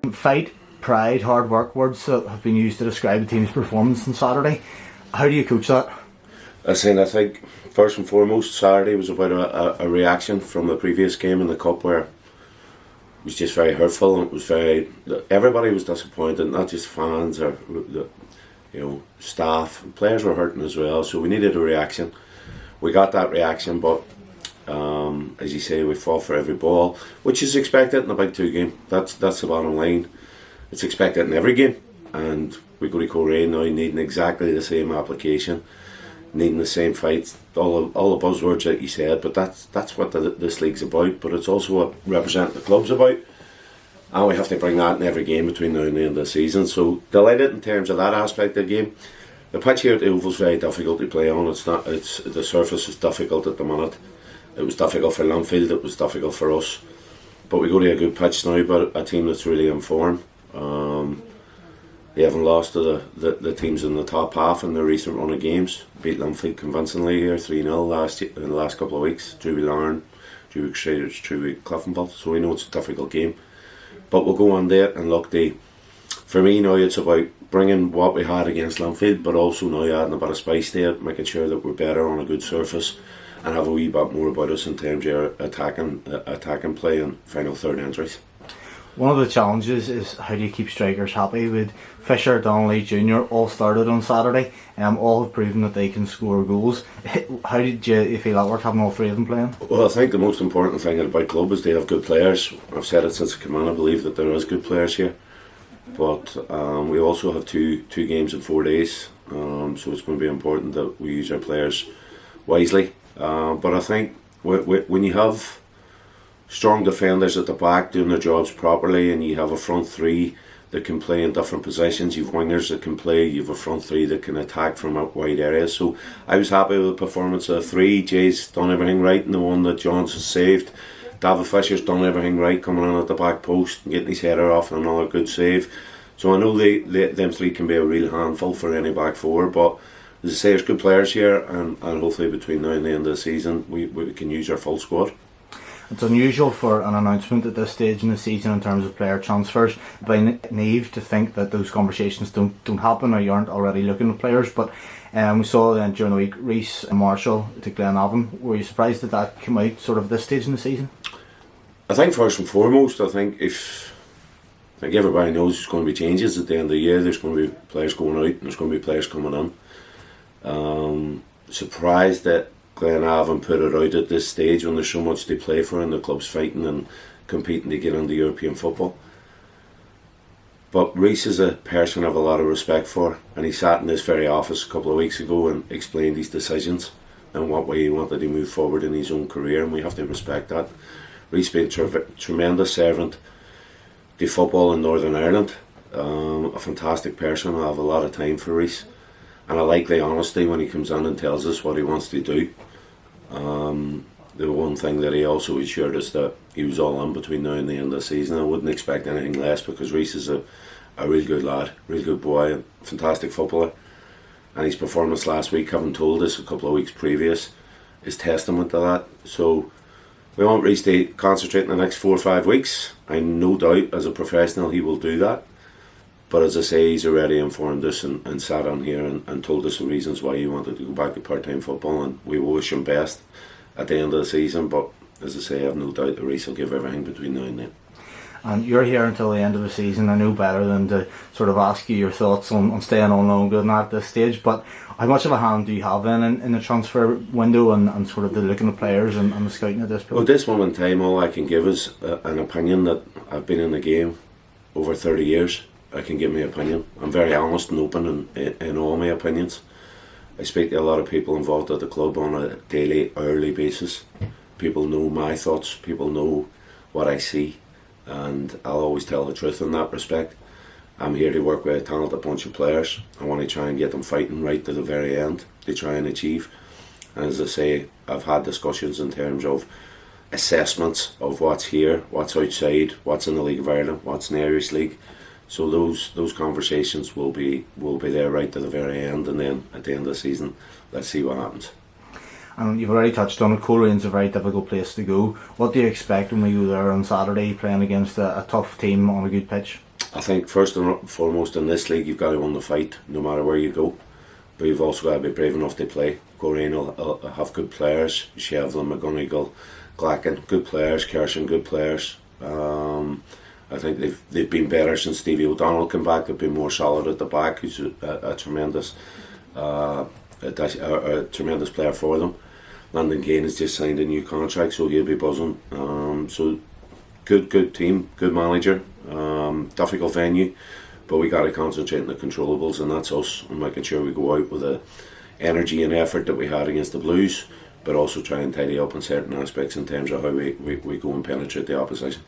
Fight, pride, hard work, words that have been used to describe the team's performance on Saturday. How do you coach that? I think first and foremost, Saturday was about a reaction from the previous game in the Cup where it was just very hurtful, and it was everybody was disappointed, not just fans or staff. Players were hurting as well, so we needed a reaction. We got that reaction, but as you say, we fought for every ball, which is expected in a Big Two game. That's the bottom line. It's expected in every game, and we go to Coleraine now needing exactly the same application, needing the same fights, all the buzzwords that you said. But that's what this league's about. But it's also what representing the club's about, and we have to bring that in every game between now and the end of the season. So delighted in terms of that aspect of the game. The pitch here at the Oval's very difficult to play on. The surface is difficult at the minute. It was difficult for Linfield, it was difficult for us. But we go to a good pitch now, but a team that's really in form. They haven't lost to the teams in the top half in their recent run of games. Beat Linfield convincingly here, 3-0 in the last couple of weeks. 2-week Larne, 2-week Crusaders, 2-week Cliftonville. So we know it's a difficult game. But we'll go on there and look, for me now it's about bringing what we had against Linfield, but also now adding a bit of spice there, making sure that we're better on a good surface and have a wee bit more about us in terms of attacking play and final third entries. One of the challenges is how do you keep strikers happy? With Fisher, Donnelly Jr. all started on Saturday, all have proven that they can score goals. How did you feel that worked, having all three of them playing? Well, I think the most important thing about club is they have good players. I've said it since I came in, I believe that there is good players here. But we also have two games in 4 days, so it's going to be important that we use our players wisely. But I think when you have strong defenders at the back doing their jobs properly, and you have a front three that can play in different positions, you've wingers that can play, you've a front three that can attack from out wide areas. So I was happy with the performance of the three. Jay's done everything right, and the one that Johns has saved. David Fisher's done everything right, coming in at the back post and getting his header off and another good save. So I know them three can be a real handful for any back four, but as I say, there's good players here, and hopefully between now and the end of the season we can use our full squad. It's unusual for an announcement at this stage in the season in terms of player transfers. It'd be naive to think that those conversations don't happen, or you aren't already looking at players. But we saw then during the week Reece and Marshall to Glenavon. Were you surprised that came out sort of this stage in the season? I think first and foremost, I think everybody knows there's going to be changes at the end of the year. There's going to be players going out and there's going to be players coming in. Surprised that Glenavon put it out at this stage when there's so much to play for and the club's fighting and competing to get into European football. But Reece is a person I have a lot of respect for, and he sat in this very office a couple of weeks ago and explained his decisions and what way he wanted to move forward in his own career, and we have to respect that. Reece been a tremendous servant to football in Northern Ireland, a fantastic person. I have a lot of time for Reece, and I like the honesty when he comes in and tells us what he wants to do. The one thing that he also assured us that he was all in between now and the end of the season. I wouldn't expect anything less, because Reece is a real good lad, real good boy, a fantastic footballer, and his performance last week, having told us a couple of weeks previous, is testament to that. So we want Reece to concentrate in the next 4 or 5 weeks. I no doubt as a professional he will do that. But as I say, he's already informed us and sat on here and told us the reasons why he wanted to go back to part-time football, and we will wish him best at the end of the season. But as I say, I have no doubt that Reece will give everything between now and then. And you're here until the end of the season. I know better than to sort of ask you your thoughts on staying on longer than that at this stage, but how much of a hand do you have in the transfer window and sort of the looking at players and the scouting at this point? Well, at this moment in time, all I can give is an opinion that I've been in the game over 30 years. I can give my opinion. I'm very honest and open in all my opinions. I speak to a lot of people involved at the club on a daily, hourly basis. People know my thoughts, people know what I see, and I'll always tell the truth in that respect. I'm here to work with a talented bunch of players. I want to try and get them fighting right to the very end to try and achieve. And as I say, I've had discussions in terms of assessments of what's here, what's outside, what's in the League of Ireland, what's in the Irish League. So those conversations will be there right to the very end, and then at the end of the season, let's see what happens. And you've already touched on it, Coleraine is a very difficult place to go. What do you expect when we go there on Saturday playing against a tough team on a good pitch? I think first and foremost in this league, you've got to win the fight, no matter where you go. But you've also got to be brave enough to play. Coleraine will have good players. Shevlin, McGonigal, Glacken, good players. Kershon, good players. I think they've been better since Stevie O'Donnell came back. They've been more solid at the back. Who's a tremendous player for them. Landon Kane has just signed a new contract, so he'll be buzzing. So good team, good manager. Difficult venue, but we got to concentrate on the controllables, and that's us, and making sure we go out with the energy and effort that we had against the Blues, but also try and tidy up on certain aspects in terms of how we go and penetrate the opposition.